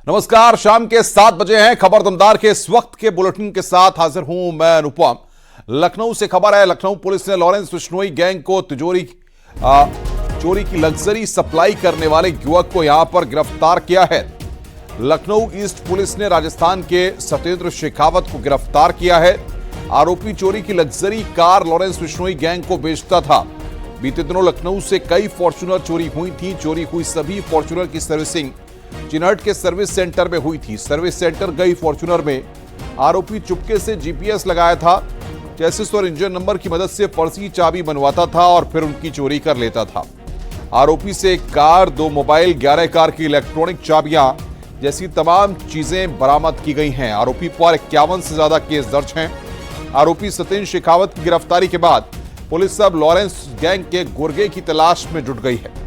नमस्कार, शाम के 7 बजे हैं। खबर दमदार के इस वक्त के बुलेटिन के साथ हाजिर हूं मैं अनुपम। लखनऊ से खबर है। लखनऊ पुलिस ने लॉरेंस बिश्नोई गैंग को चोरी की लग्जरी सप्लाई करने वाले युवक को यहां पर गिरफ्तार किया है। लखनऊ ईस्ट पुलिस ने राजस्थान के सत्येंद्र शेखावत को गिरफ्तार किया है। आरोपी चोरी की luxury car Lawrence Bishnoi gang को बेचता था। बीते दिनों लखनऊ से कई फॉर्च्यूनर चोरी हुई थी। चोरी हुई सभी फॉर्च्यूनर की सर्विसिंग चिनहट के सर्विस सेंटर में हुई थी। सर्विस सेंटर गई फॉर्च्यूनर में आरोपी चुपके से जीपीएस लगाया था। चेसिस और इंजन नंबर की मदद से फर्जी चाबी बनवाता था और फिर उनकी चोरी कर लेता था। आरोपी से एक कार, 2 मोबाइल, 11 कार की इलेक्ट्रॉनिक चाबियां जैसी तमाम चीजें बरामद की गई हैं। आरोपी पर 51 से ज्यादा केस दर्ज हैं। आरोपी सत्येंद्र शेखावत की गिरफ्तारी के बाद पुलिस अब लॉरेंस गैंग के गुर्गे की तलाश में जुट गई है।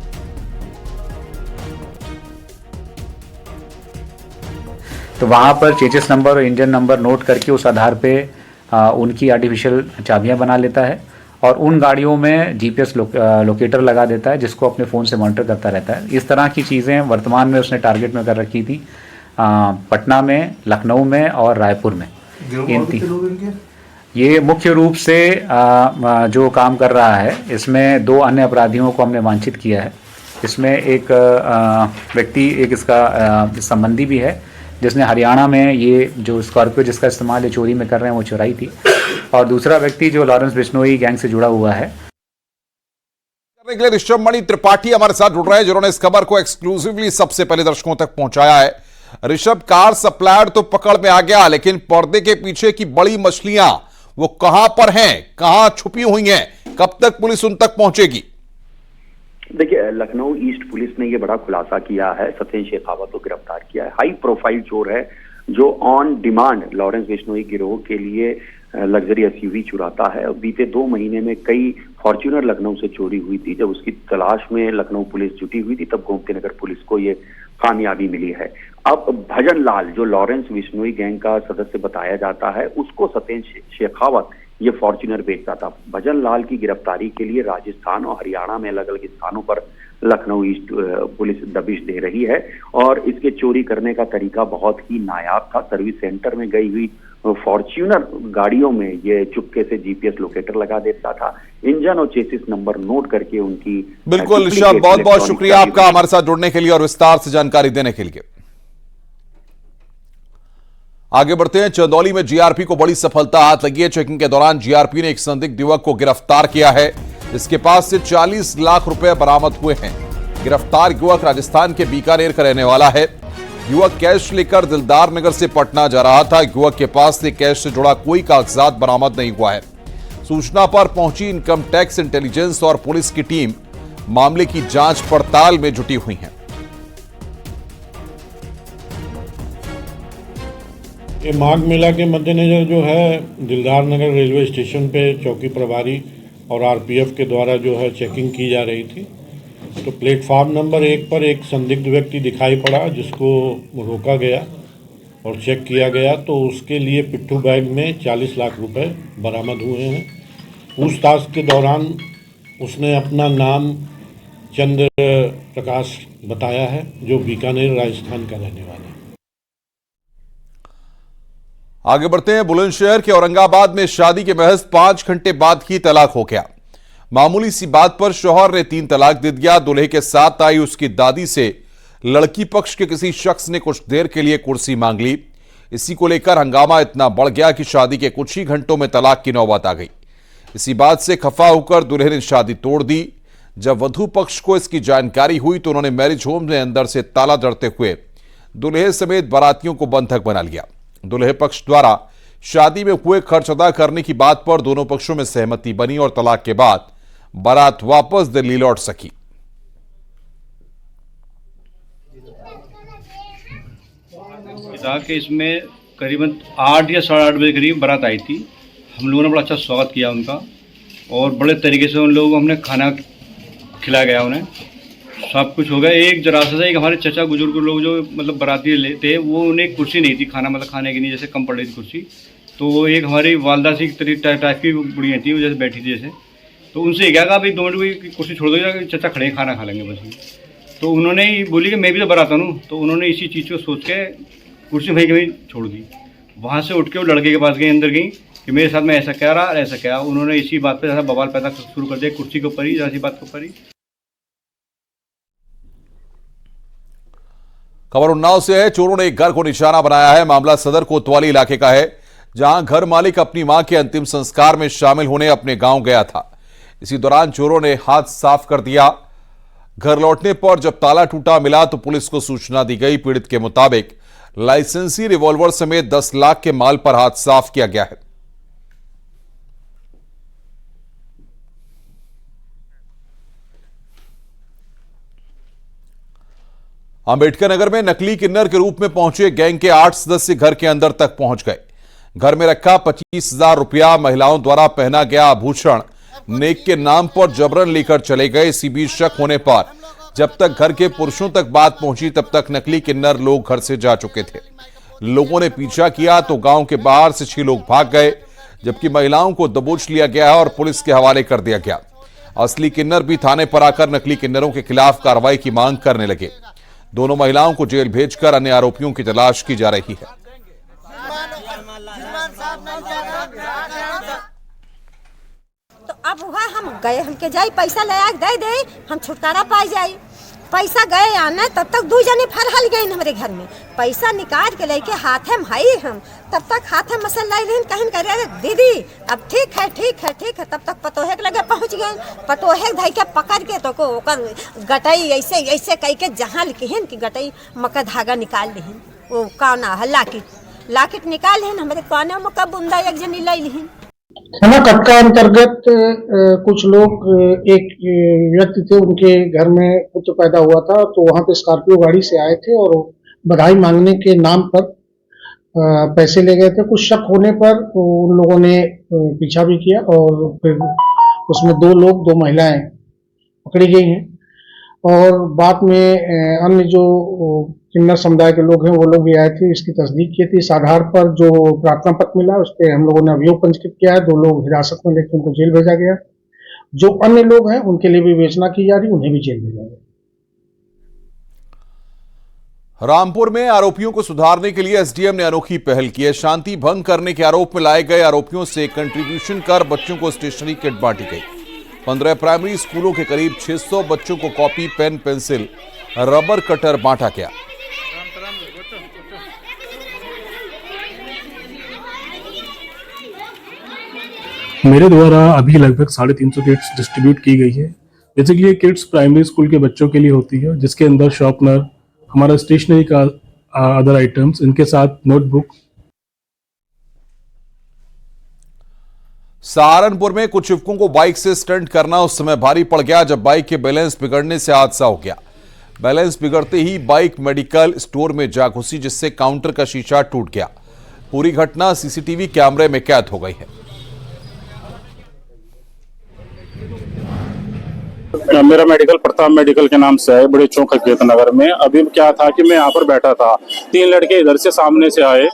तो वहाँ पर चेसिस नंबर और इंजन नंबर नोट करके उस आधार पे उनकी आर्टिफिशियल चाबियां बना लेता है और उन गाड़ियों में जीपीएस लोकेटर लगा देता है, जिसको अपने फ़ोन से मॉनिटर करता रहता है। इस तरह की चीज़ें वर्तमान में उसने टारगेट में कर रखी थी पटना में, लखनऊ में और रायपुर में। ये मुख्य रूप से जो काम कर रहा है, इसमें 2 अन्य अपराधियों को हमने वांछित किया है। इसमें एक व्यक्ति, एक इसका संबंधी भी है, जिसने हरियाणा में ये जो स्कॉर्पियो जिसका इस्तेमाल ये चोरी में कर रहे हैं वो चुराई थी, और दूसरा व्यक्ति जो लॉरेंस बिश्नोई गैंग से जुड़ा हुआ है। करने के लिए ऋषभ मणि त्रिपाठी हमारे साथ जुड़ रहे हैं, जिन्होंने इस खबर को एक्सक्लूसिवली सबसे पहले दर्शकों तक पहुंचाया है। ऋषभ, कार सप्लायर तो पकड़ में आ गया, लेकिन पर्दे के पीछे की बड़ी मछलियां वो कहां पर हैं, कहां छुपी हुई हैं, कब तक पुलिस उन तक पहुंचेगी? देखिए, लखनऊ ईस्ट पुलिस ने ये बड़ा खुलासा किया है। सत्येंद्र शेखावत को गिरफ्तार किया है। हाई प्रोफाइल चोर है जो ऑन डिमांड लॉरेंस बिश्नोई गिरोह के लिए लग्जरी एसयूवी चुराता है। और बीते 2 महीने में कई फॉर्च्यूनर लखनऊ से चोरी हुई थी। जब उसकी तलाश में लखनऊ पुलिस जुटी हुई थी, तब गोमती नगर पुलिस को ये कामयाबी मिली है। अब भजन लाल, जो लॉरेंस बिश्नोई गैंग का सदस्य बताया जाता है, उसको सत्येंद्र शेखावत ये फॉर्च्यूनर बेचता था। भजन लाल की गिरफ्तारी के लिए राजस्थान और हरियाणा में अलग अलग स्थानों पर लखनऊ ईस्ट पुलिस दबिश दे रही है। और इसके चोरी करने का तरीका बहुत ही नायाब था। सर्विस सेंटर में गई हुई फॉर्च्यूनर गाड़ियों में ये चुपके से जीपीएस लोकेटर लगा देता था। इंजन और चेसिस नंबर नोट करके उनकी। बिल्कुल ऋषभ, बहुत बहुत शुक्रिया आपका हमारे साथ जुड़ने के लिए और विस्तार से जानकारी देने के लिए। आगे बढ़ते हैं। चंदौली में जीआरपी को बड़ी सफलता हाथ लगी है। चेकिंग के दौरान जीआरपी ने एक संदिग्ध युवक को गिरफ्तार किया है। इसके पास से 40 लाख रुपए बरामद हुए हैं। गिरफ्तार युवक राजस्थान के बीकानेर का रहने वाला है। युवक कैश लेकर दिलदार नगर से पटना जा रहा था। युवक के पास से कैश से जुड़ा कोई कागजात बरामद नहीं हुआ है। सूचना पर पहुंची इनकम टैक्स, इंटेलिजेंस और पुलिस की टीम मामले की जांच पड़ताल में जुटी हुई है। ये माघ मेला के मद्देनजर जो है दिलदार नगर रेलवे स्टेशन पे चौकी प्रभारी और आरपीएफ के द्वारा जो है चेकिंग की जा रही थी। तो प्लेटफार्म नंबर 1 पर एक संदिग्ध व्यक्ति दिखाई पड़ा, जिसको रोका गया और चेक किया गया। तो उसके लिए पिट्ठू बैग में 40 लाख रुपए बरामद हुए हैं। पूछताछ के दौरान उसने अपना नाम चंद्र प्रकाश बताया है, जो बीकानेर राजस्थान का रहने वाला है। आगे बढ़ते हैं। बुलंदशहर के औरंगाबाद में शादी के महज 5 घंटे बाद ही तलाक हो गया। मामूली सी बात पर शौहर ने 3 तलाक दे दिया। दूल्हे के साथ आई उसकी दादी से लड़की पक्ष के किसी शख्स ने कुछ देर के लिए कुर्सी मांग ली। इसी को लेकर हंगामा इतना बढ़ गया कि शादी के कुछ ही घंटों में तलाक की नौबत आ गई। इसी बात से खफा होकर दूल्हे ने शादी तोड़ दी। जब वधू पक्ष को इसकी जानकारी हुई तो उन्होंने मैरिज होम में अंदर से ताला जड़ते हुए दूल्हे समेत बारातियों को बंधक बना लिया। दूल्हे पक्ष द्वारा शादी में हुए खर्च अदा करने की बात पर दोनों पक्षों में सहमति बनी और तलाक के बाद बारात वापस दिल्ली लौट सकी। के इसमें करीबन 8 या 8:30 बजे करीब बारात आई थी। हम लोगों ने बड़ा अच्छा स्वागत किया उनका और बड़े तरीके से उन लोगों को हमने खाना खिलाया गया। उन्हें सब कुछ हो गया। एक जरा सा एक हमारे चचा बुजुर्ग लोग जो मतलब बाराती लेते, वो उन्हें कुर्सी नहीं थी खाना मतलब खाने की नहीं, जैसे कम पड़ रही थी कुर्सी। तो वो एक हमारी वालदा सी टाइप की बुढ़िया थी, वो जैसे बैठी थी जैसे। तो उनसे क्या कहा, भाई 2 मिनट की कुर्सी छोड़ दो, चचा खड़े खाना खा लेंगे बस। तो उन्होंने ही बोली कि मैं भी तो बारात हूँ, तो उन्होंने इसी चीज़ को सोच के कुर्सी वहीं के वहीं छोड़ दी। वहाँ से उठ के वो लड़के के पास गई, अंदर गई कि मेरे साथ में ऐसा क्या रहा, ऐसा क्या। उन्होंने इसी बात पे जैसा बवाल पैदा शुरू कर दिया, कुर्सी के ऊपर ही, जैसी बात के ऊपर ही। खबर उन्नाव से है। चोरों ने एक घर को निशाना बनाया है। मामला सदर कोतवाली इलाके का है, जहां घर मालिक अपनी मां के अंतिम संस्कार में शामिल होने अपने गांव गया था। इसी दौरान चोरों ने हाथ साफ कर दिया। घर लौटने पर जब ताला टूटा मिला तो पुलिस को सूचना दी गई। पीड़ित के मुताबिक लाइसेंसी रिवॉल्वर समेत 10 लाख के माल पर हाथ साफ किया गया है। अंबेडकर नगर में नकली किन्नर के रूप में पहुंचे गैंग के 8 सदस्य घर के अंदर तक पहुंच गए। घर में रखा 25,000 रुपया, महिलाओं द्वारा पहना गया आभूषण नेक के नाम पर जबरन लेकर चले गए। इसी बीच शक होने पर जब तक घर के पुरुषों तक बात पहुंची तब तक नकली किन्नर लोग घर से जा चुके थे। लोगों ने पीछा किया तो गांव के बाहर से 6 लोग भाग गए, जबकि महिलाओं को दबोच लिया गया और पुलिस के हवाले कर दिया गया। असली किन्नर भी थाने पर आकर नकली किन्नरों के खिलाफ कार्रवाई की मांग करने लगे। दोनों महिलाओं को जेल भेजकर अन्य आरोपियों की तलाश की जा रही है। तो अब हुआ हम गए, हमके जाई पैसा ले दे दे, हम छुटकारा पाई जाई। पैसा गए आने तब तक 2 जने फरहल गए हमारे घर में। पैसा निकाल के लेके हाथे में हाई हम, तब तक हाथे मसल लाई रही, कहन करे दीदी अब ठीक है। तब तक पतोहे के लगे पहुंच गए। पतोहे धई के पकड़ के तो को ओकर गटई ऐसे कह के जहाँ लिखिन कि गटई मक्का धागा निकाल लिहिन, वो काना लाकिट निकाल लिहिन। हमारे काने में का बुंदा एक जनी लाई लिहिन। थाना कटका अंतर्गत कुछ लोग, एक व्यक्ति थे, उनके घर में पुत्र पैदा हुआ था, तो वहां पे स्कॉर्पियो गाड़ी से आए थे और बधाई मांगने के नाम पर पैसे ले गए थे। कुछ शक होने पर उन लोगों ने पीछा भी किया और फिर उसमें 2 लोग 2 महिलाएं पकड़ी गई हैं। और बाद में अन्य जो किन्नर समुदाय के लोग हैं वो लोग भी आए थे, इसकी तस्दीक की थी। इस आधार पर जो प्रार्थना पत्र मिला उस पर हम लोगों ने अभियोग पंजीकृत किया है। 2 लोग हिरासत में लेकर उनको जेल भेजा गया। जो अन्य लोग हैं उनके लिए भी विवेचना की जा रही, उन्हें भी जेल भेजा गया। रामपुर में आरोपियों को सुधारने के लिए एसडीएम ने अनोखी पहल की है। शांति भंग करने के आरोप में लाए गए आरोपियों से कंट्रीब्यूशन कर बच्चों को स्टेशनरी किट बांटी गई। 15 प्राइमरी स्कूलों के करीब 600 बच्चों को copy, pen, pencil, rubber cutter बांटा गया। मेरे द्वारा अभी लगभग 350 किट्स डिस्ट्रीब्यूट की गई है। बेसिकली ये किट्स प्राइमरी स्कूल के बच्चों के लिए होती है, जिसके अंदर शॉर्पनर, हमारा स्टेशनरी का अदर आइटम्स, इनके साथ नोटबुक। सहारनपुर में कुछ युवकों को बाइक से स्टंट करना उस समय भारी पड़ गया जब बाइक के बैलेंस बिगड़ने से हादसा हो गया। बैलेंस बिगड़ते ही बाइक मेडिकल स्टोर में जा घुसी, जिससे काउंटर का शीशा टूट गया। पूरी घटना सीसीटीवी कैमरे में कैद हो गई है। मेरा मेडिकल प्रताप मेडिकल के नाम से है, बड़े चौक हकीकत नगर में। अभी क्या था कि मैं यहाँ पर बैठा था, 3 लड़के इधर से सामने से आए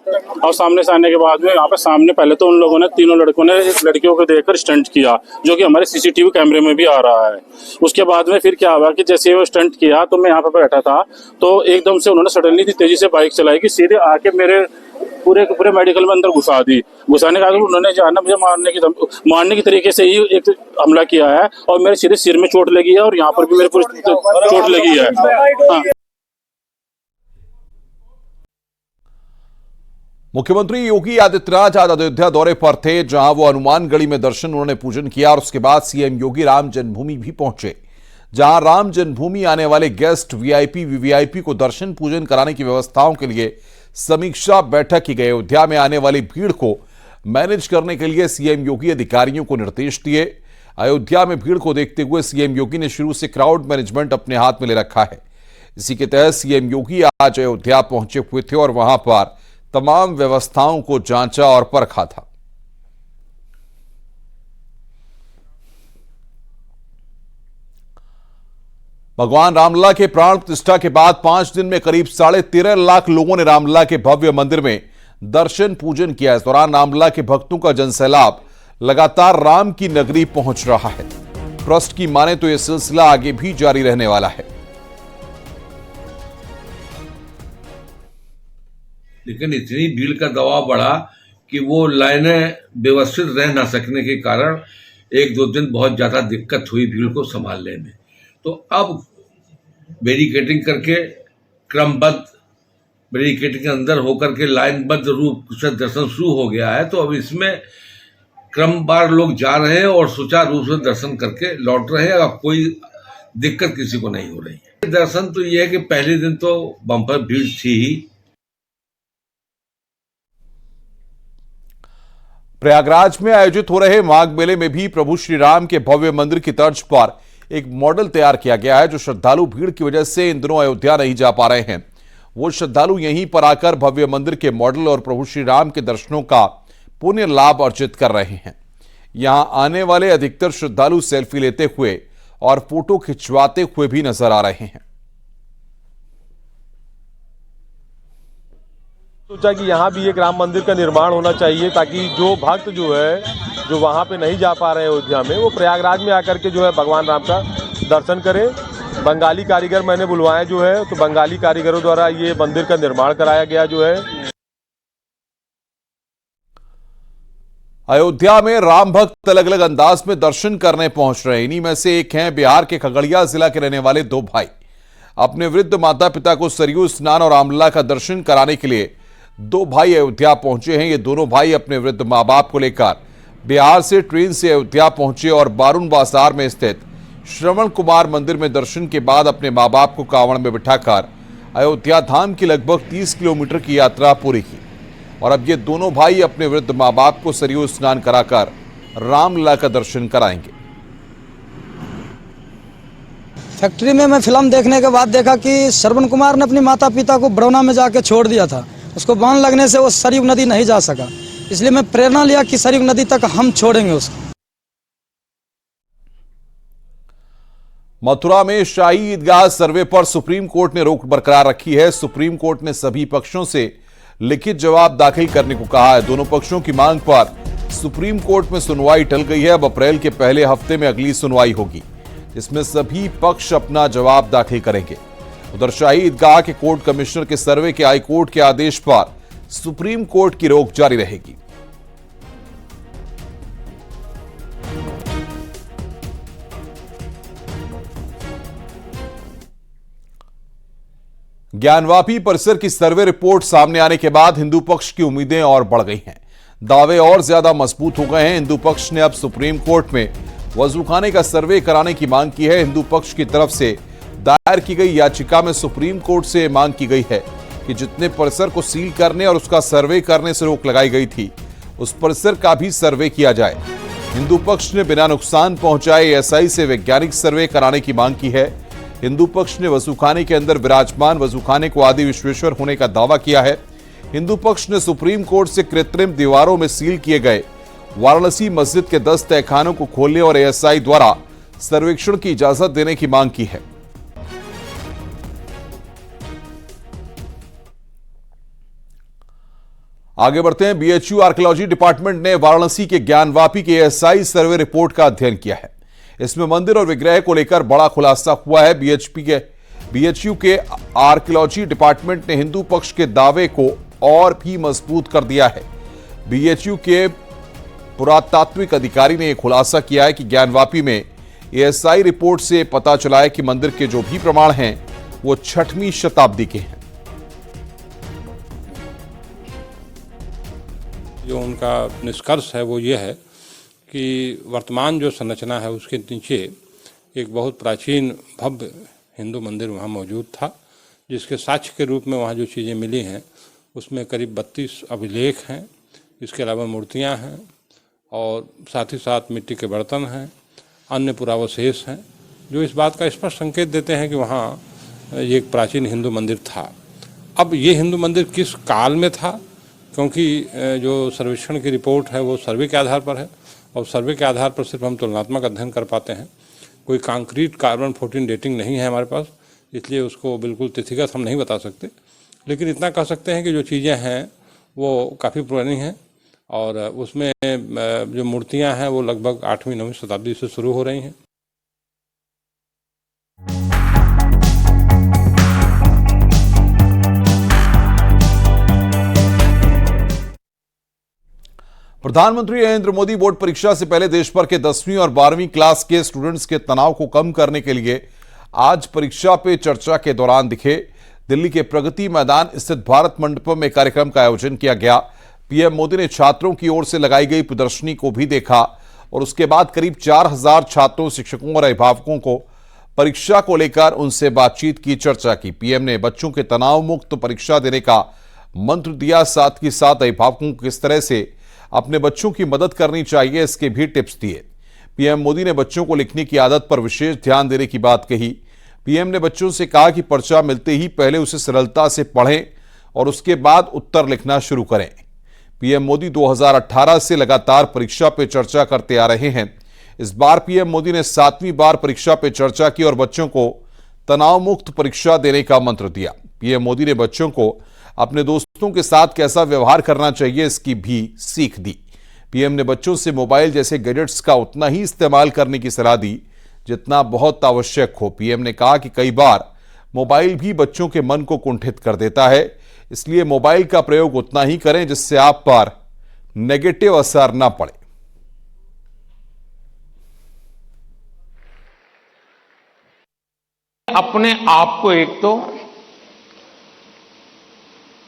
और सामने से आने के बाद में यहाँ पे सामने पहले तो उन लोगों ने, तीनों लड़कों ने लड़कियों को देखकर स्टंट किया, जो कि हमारे सीसीटीवी कैमरे में भी आ रहा है। उसके बाद में फिर क्या हुआ कि जैसे वो स्टंट किया तो मैं यहाँ पर बैठा था, तो एकदम से उन्होंने सडनली तेजी से बाइक चलाई कि सीधे आके मेरे पूरे मेडिकल में अंदर घुसाने के बाद उन्होंने जाना मुझे मारने की तरीके से ही एक हमला किया है और मेरे सीधे सिर में चोट लगी है और यहाँ पर भी मेरे पूरी चोट लगी है। हाँ। मुख्यमंत्री योगी आदित्यनाथ आज अयोध्या दौरे पर थे, जहां वो हनुमानगढ़ी में दर्शन उन्होंने पूजन किया और उसके बाद सीएम योगी राम जन्मभूमि भी पहुंचे, जहां राम जन्मभूमि आने वाले गेस्ट, वीआईपी, वीवीआईपी को दर्शन पूजन कराने की व्यवस्थाओं के लिए समीक्षा बैठक की गई। अयोध्या में आने वाली भीड़ को मैनेज करने के लिए सीएम योगी अधिकारियों को निर्देश दिए। अयोध्या में भीड़ को देखते हुए सीएम योगी ने शुरू से क्राउड मैनेजमेंट अपने हाथ में ले रखा है। इसी के तहत सीएम योगी आज अयोध्या पहुंचे हुए थे और वहां पर तमाम व्यवस्थाओं को जांचा और परखा था। भगवान रामलला के प्राण प्रतिष्ठा के बाद 5 दिन में करीब 13.5 लाख लोगों ने रामलला के भव्य मंदिर में दर्शन पूजन किया। इस दौरान रामलला के भक्तों का जनसैलाब लगातार राम की नगरी पहुंच रहा है। ट्रस्ट की माने तो यह सिलसिला आगे भी जारी रहने वाला है। लेकिन इतनी भीड़ का दबाव बढ़ा कि वो लाइनें व्यवस्थित रह ना सकने के कारण 1-2 दिन बहुत ज़्यादा दिक्कत हुई भीड़ को संभालने में। तो अब बैरिकेडिंग करके क्रमबद्ध बैरिकेडिंग के अंदर होकर के लाइनबद्ध रूप से दर्शन शुरू हो गया है। तो अब इसमें क्रमवार लोग जा रहे हैं और सुचारू रूप से दर्शन करके लौट रहे हैं। अब कोई दिक्कत किसी को नहीं हो रही है। दर्शन तो ये है कि पहले दिन तो बम्पर भीड़ थी ही। प्रयागराज में आयोजित हो रहे माघ मेले में भी प्रभु श्री राम के भव्य मंदिर की तर्ज पर एक मॉडल तैयार किया गया है। जो श्रद्धालु भीड़ की वजह से इन दिनों अयोध्या नहीं जा पा रहे हैं, वो श्रद्धालु यहीं पर आकर भव्य मंदिर के मॉडल और प्रभु श्री राम के दर्शनों का पुण्य लाभ अर्जित कर रहे हैं। यहां आने वाले अधिकतर श्रद्धालु सेल्फी लेते हुए और फोटो खिंचवाते हुए भी नजर आ रहे हैं। सोचा कि यहाँ भी एक राम मंदिर का निर्माण होना चाहिए ताकि जो भक्त जो है जो वहाँ पे नहीं जा पा रहे हैं अयोध्या में, वो प्रयागराज में आकर के जो है भगवान राम का दर्शन करें। बंगाली कारीगर मैंने बुलवाए जो है, तो बंगाली कारीगरों द्वारा ये मंदिर का निर्माण कराया गया जो है। अयोध्या में राम भक्त अलग अलग अंदाज में दर्शन करने पहुंच रहे हैं। इन्हीं में से एक हैं बिहार के खगड़िया जिला के रहने वाले 2 भाई। अपने वृद्ध माता पिता को सरयू स्नान और रामलला का दर्शन कराने के लिए 2 भाई अयोध्या पहुंचे हैं। ये दोनों भाई अपने वृद्ध मां बाप को लेकर बिहार से ट्रेन से अयोध्या पहुंचे और बारून बाजार में स्थित श्रवण कुमार मंदिर में दर्शन के बाद अपने मां बाप को कांवड़ में बिठाकर अयोध्या धाम की लगभग 30 किलोमीटर की यात्रा पूरी की। और अब ये दोनों भाई अपने वृद्ध मां बाप को सरयू स्नान कराकर रामलला का दर्शन कराएंगे। फैक्ट्री में मैं फिल्म देखने के बाद देखा कि श्रवण कुमार ने अपनी माता पिता को बड़ौना में जाके छोड़ दिया था। उसको बांध लगने से वो सरयू नदी नहीं जा सका, इसलिए मैं प्रेरणा लिया कि सरयू नदी तक हम छोड़ेंगे उसको। मथुरा में शाही ईदगाह सर्वे पर सुप्रीम कोर्ट ने रोक बरकरार रखी है। सुप्रीम कोर्ट ने सभी पक्षों से लिखित जवाब दाखिल करने को कहा है। दोनों पक्षों की मांग पर सुप्रीम कोर्ट में सुनवाई टल गई है। अब अप्रैल के पहले हफ्ते में अगली सुनवाई होगी, जिसमें सभी पक्ष अपना जवाब दाखिल करेंगे। उधर शाही ईदगाह के कोर्ट कमिश्नर के सर्वे के हाईकोर्ट के आदेश पर सुप्रीम कोर्ट की रोक जारी रहेगी। ज्ञानवापी परिसर की सर्वे रिपोर्ट सामने आने के बाद हिंदू पक्ष की उम्मीदें और बढ़ गई हैं। दावे और ज्यादा मजबूत हो गए हैं। हिंदू पक्ष ने अब सुप्रीम कोर्ट में वजूखाने का सर्वे कराने की मांग की है। हिंदू पक्ष की तरफ से दायर की गई याचिका में सुप्रीम कोर्ट से मांग की गई है कि जितने परिसर को सील करने और उसका सर्वे करने से रोक लगाई गई थी, उस परिसर का भी सर्वे किया जाए। हिंदू पक्ष ने बिना नुकसान पहुंचाए एएसआई से वैज्ञानिक सर्वे कराने की मांग की है। हिंदू पक्ष ने वजूखाने के अंदर विराजमान वजूखाने को आदि विश्वेश्वर होने का दावा किया है। हिंदू पक्ष ने सुप्रीम कोर्ट से कृत्रिम दीवारों में सील किए गए वाराणसी मस्जिद के 10 तहखानों को खोलने और एएसआई द्वारा सर्वेक्षण की इजाजत देने की मांग की है। आगे बढ़ते हैं। बीएचयू आर्कियोलॉजी डिपार्टमेंट ने वाराणसी के ज्ञानवापी के एएसआई सर्वे रिपोर्ट का अध्ययन किया है। इसमें मंदिर और विग्रह को लेकर बड़ा खुलासा हुआ है। बीएचयू के आर्कियोलॉजी डिपार्टमेंट ने हिंदू पक्ष के दावे को और भी मजबूत कर दिया है। बीएचयू के पुरातात्विक अधिकारी ने यह खुलासा किया है कि ज्ञानवापी में एएसआई रिपोर्ट से पता चला है कि मंदिर के जो भी प्रमाण हैं वो 6वीं शताब्दी के हैं। जो उनका निष्कर्ष है वो ये है कि वर्तमान जो संरचना है उसके नीचे एक बहुत प्राचीन भव्य हिंदू मंदिर वहाँ मौजूद था, जिसके साक्ष्य के रूप में वहाँ जो चीज़ें मिली हैं उसमें करीब 32 अभिलेख हैं। इसके अलावा मूर्तियाँ हैं और साथ ही साथ मिट्टी के बर्तन हैं, अन्य पुरावशेष हैं, जो इस बात का स्पष्ट संकेत देते हैं कि वहाँ ये एक प्राचीन हिंदू मंदिर था। अब ये हिंदू मंदिर किस काल में था, क्योंकि जो सर्वेक्षण की रिपोर्ट है वो सर्वे के आधार पर है और सर्वे के आधार पर सिर्फ हम तुलनात्मक अध्ययन कर पाते हैं। कोई कॉन्क्रीट कार्बन 14 डेटिंग नहीं है हमारे पास, इसलिए उसको बिल्कुल तिथिगत हम नहीं बता सकते। लेकिन इतना कह सकते हैं कि जो चीज़ें हैं वो काफ़ी पुरानी हैं और उसमें जो मूर्तियां हैं वो लगभग 8वीं-9वीं शताब्दी से शुरू हो रही हैं। प्रधानमंत्री नरेंद्र मोदी बोर्ड परीक्षा से पहले देश भर के 10वीं और 12वीं क्लास के स्टूडेंट्स के तनाव को कम करने के लिए आज परीक्षा पे चर्चा के दौरान दिखे। दिल्ली के प्रगति मैदान स्थित भारत मंडपम में कार्यक्रम का आयोजन किया गया। पीएम मोदी ने छात्रों की ओर से लगाई गई प्रदर्शनी को भी देखा और उसके बाद करीब 4000 छात्रों, शिक्षकों और अभिभावकों को परीक्षा को लेकर उनसे बातचीत की, चर्चा की। पीएम ने बच्चों के तनाव मुक्त परीक्षा देने का मंत्र दिया, साथ ही साथ अभिभावकों को किस तरह से अपने बच्चों की मदद करनी चाहिए इसके भी टिप्स दिए। पीएम मोदी ने बच्चों को लिखने की आदत पर विशेष ध्यान देने की बात कही। पीएम ने बच्चों से कहा कि पर्चा मिलते ही पहले उसे सरलता से पढ़ें और उसके बाद उत्तर लिखना शुरू करें। पीएम मोदी 2018 से लगातार परीक्षा पे चर्चा करते आ रहे हैं। इस बार पीएम मोदी ने 7वीं बार परीक्षा पे चर्चा की और बच्चों को तनाव मुक्त परीक्षा देने का मंत्र दिया। पीएम मोदी ने बच्चों को अपने दोस्तों के साथ कैसा व्यवहार करना चाहिए इसकी भी सीख दी। पीएम ने बच्चों से मोबाइल जैसे गैजेट्स का उतना ही इस्तेमाल करने की सलाह दी जितना बहुत आवश्यक हो। पीएम ने कहा कि कई बार मोबाइल भी बच्चों के मन को कुंठित कर देता है, इसलिए मोबाइल का प्रयोग उतना ही करें जिससे आप पर नेगेटिव असर न पड़े। अपने आप को एक तो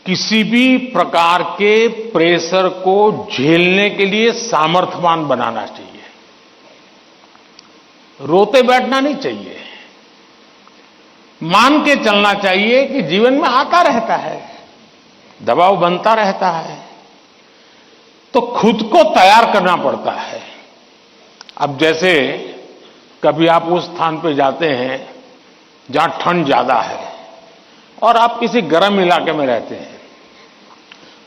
किसी भी प्रकार के प्रेशर को झेलने के लिए सामर्थ्यवान बनाना चाहिए। रोते बैठना नहीं चाहिए। मान के चलना चाहिए कि जीवन में आता रहता है, दबाव बनता रहता है, तो खुद को तैयार करना पड़ता है। अब जैसे कभी आप उस स्थान पे जाते हैं जहां ठंड ज्यादा है और आप किसी गर्म इलाके में रहते हैं,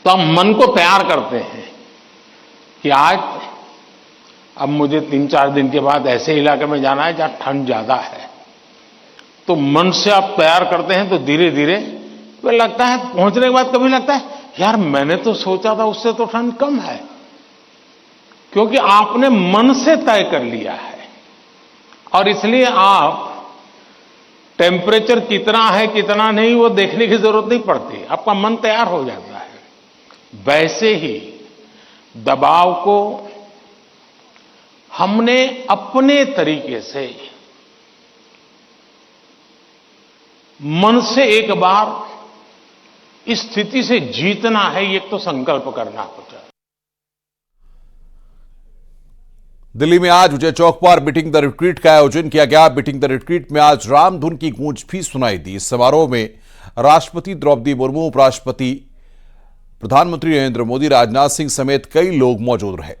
तो हम मन को तैयार करते हैं कि आज अब मुझे 3-4 दिन के बाद ऐसे इलाके में जाना है जहां ठंड ज्यादा है। तो मन से आप तैयार करते हैं तो धीरे धीरे फिर लगता है, पहुंचने के बाद कभी लगता है यार मैंने तो सोचा था उससे तो ठंड कम है, क्योंकि आपने मन से तय कर लिया है। और इसलिए आप टेम्परेचर कितना है कितना नहीं वो देखने की जरूरत नहीं पड़ती, आपका मन तैयार हो जाता है। वैसे ही दबाव को हमने अपने तरीके से मन से एक बार इस स्थिति से जीतना है, ये तो संकल्प करना होता है। दिल्ली में आज विजय चौक पर बीटिंग द रिट्रीट का आयोजन किया गया। बीटिंग द रिट्रीट में आज राम धुन की गूंज भी सुनाई दी। इस समारोह में राष्ट्रपति द्रौपदी मुर्मू, उपराष्ट्रपति, प्रधानमंत्री नरेंद्र मोदी, राजनाथ सिंह समेत कई लोग मौजूद रहे।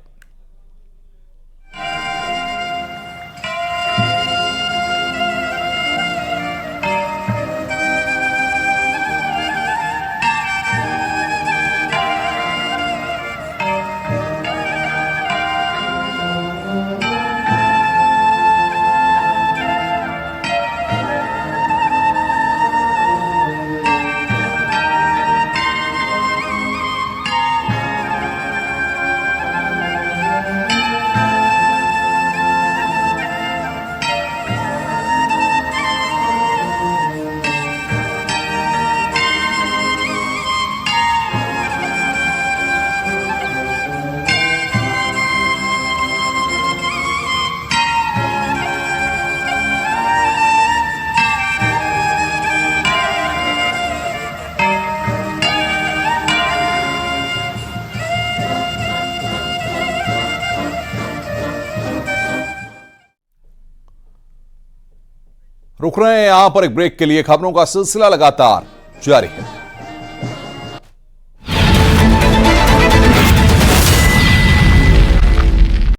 रुक रहे हैं यहां पर एक ब्रेक के लिए। खबरों का सिलसिला लगातार जारी है।